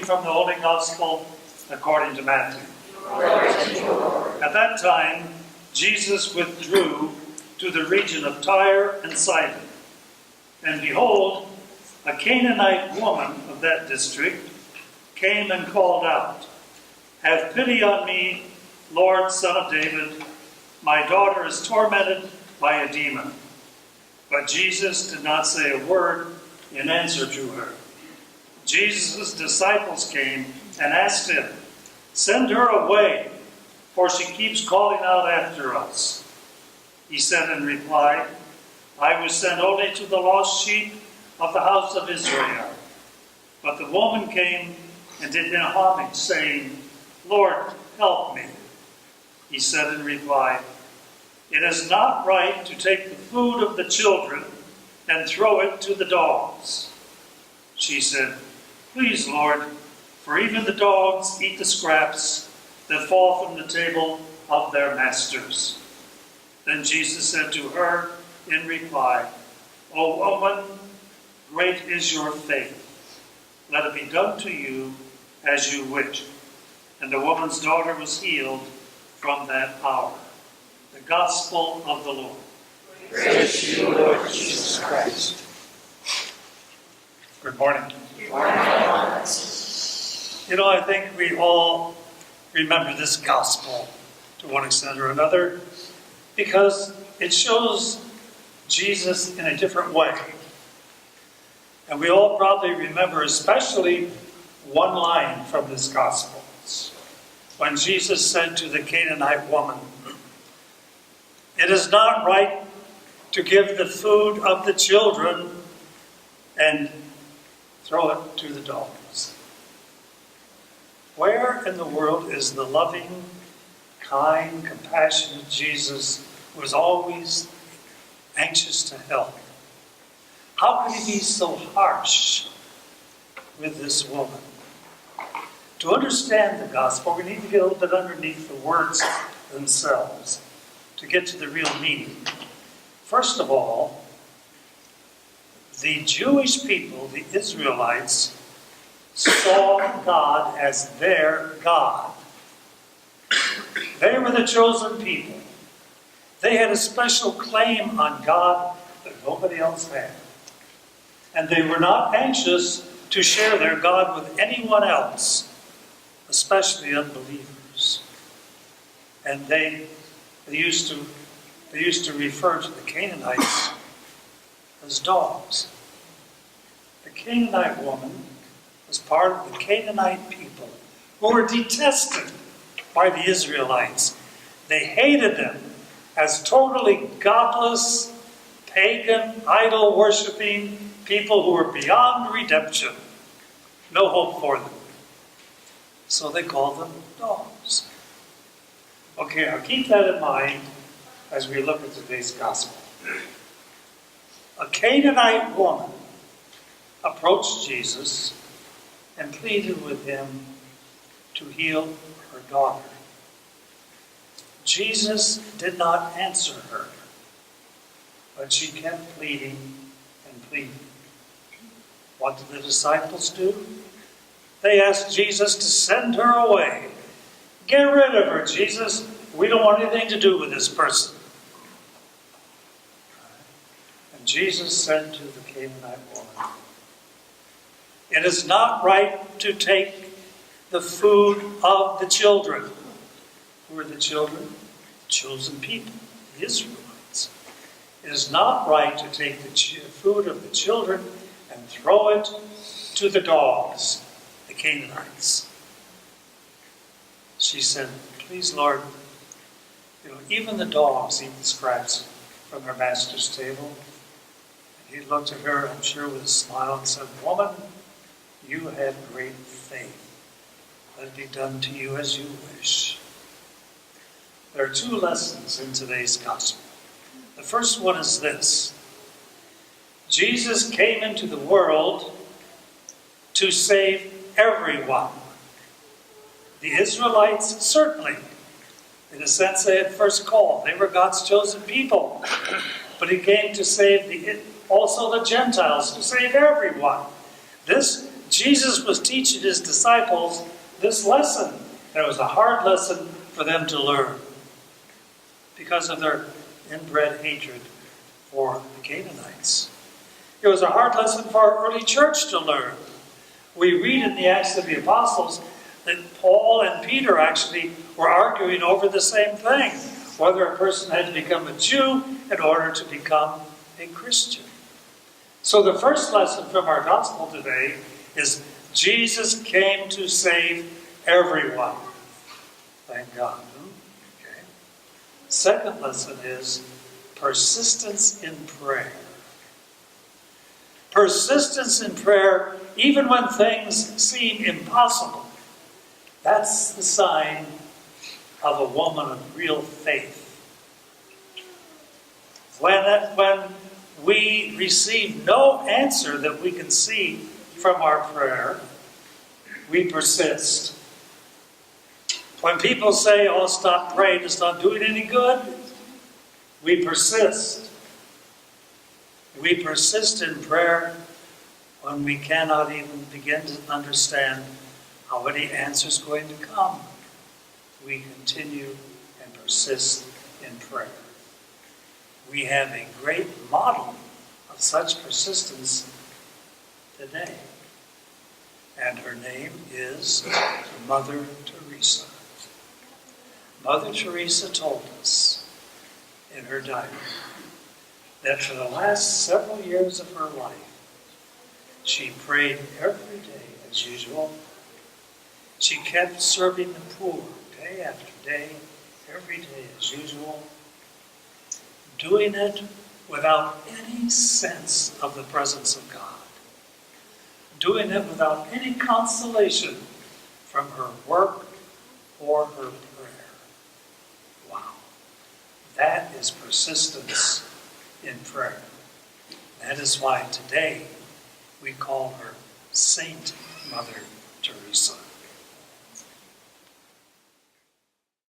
From the Holy Gospel according to Matthew. At that time, Jesus withdrew to the region of Tyre and Sidon. And behold, a Canaanite woman of that district came and called out, "Have pity on me, Lord, Son of David. My daughter is tormented by a demon." But Jesus did not say a word in answer to her. Jesus' disciples came and asked him, "Send her away, for she keeps calling out after us." He said in reply, "I was sent only to the lost sheep of the house of Israel." But the woman came and did him homage, saying, "Lord, help me." He said in reply, "It is not right to take the food of the children and throw it to the dogs." She said, "Please, Lord, for even the dogs eat the scraps that fall from the table of their masters." Then Jesus said to her in reply, "O woman, great is your faith. Let it be done to you as you wish." And the woman's daughter was healed from that hour. The Gospel of the Lord. Praise to you, Lord Jesus Christ. Good morning. You know, I think we all remember this gospel to one extent or another because it shows Jesus in a different way. And we all probably remember especially one line from this gospel. When Jesus said to the Canaanite woman, "It is not right to give the food of the children and throw it to the dogs." Where in the world is the loving, kind, compassionate Jesus who is always anxious to help? How could he be so harsh with this woman? To understand the gospel, we need to get a little bit underneath the words themselves to get to the real meaning. First of all, the Jewish people, the Israelites, saw God as their God. They were the chosen people. They had a special claim on God that nobody else had. And they were not anxious to share their God with anyone else, especially unbelievers. And they used to refer to the Canaanites as dogs. The Canaanite woman was part of the Canaanite people who were detested by the Israelites. They hated them as totally godless, pagan, idol-worshipping people who were beyond redemption. No hope for them. So they called them dogs. Okay, now keep that in mind as we look at today's gospel. A Canaanite woman approached Jesus and pleaded with him to heal her daughter. Jesus did not answer her, but she kept pleading and pleading. What did the disciples do? They asked Jesus to send her away. "Get rid of her, Jesus. We don't want anything to do with this person." And Jesus said to the Canaanite woman, "It is not right to take the food of the children." Who are the children? The chosen people, the Israelites. It is not right to take the food of the children and throw it to the dogs, the Canaanites. She said, "Please, Lord, even the dogs eat the scraps from their master's table." And he looked at her, I'm sure, with a smile and said, "Woman, you have great faith. Let it be done to you as you wish." There are two lessons in today's gospel. The first one is this: Jesus came into the world to save everyone. The Israelites, certainly, in a sense, they had first call. They were God's chosen people. But he came to save also the Gentiles, to save everyone. Jesus was teaching his disciples this lesson. And it was a hard lesson for them to learn because of their inbred hatred for the Canaanites. It was a hard lesson for our early church to learn. We read in the Acts of the Apostles that Paul and Peter actually were arguing over the same thing, whether a person had to become a Jew in order to become a Christian. So the first lesson from our gospel today is Jesus came to save everyone. Thank God. Okay. Second lesson is persistence in prayer. Persistence in prayer, even when things seem impossible. That's the sign of a woman of real faith. When we receive no answer that we can see from our prayer, we persist. When people say, oh, stop praying, it's not doing any good, we persist. We persist in prayer when we cannot even begin to understand how any answer is going to come. We continue and persist in prayer. We have a great model of such persistence today. And her name is Mother Teresa. Mother Teresa told us in her diary that for the last several years of her life, she prayed every day as usual. She kept serving the poor day after day, every day as usual, doing it without any sense of the presence of God, doing it without any consolation from her work or her prayer. Wow. That is persistence in prayer. That is why today we call her Saint Mother Teresa.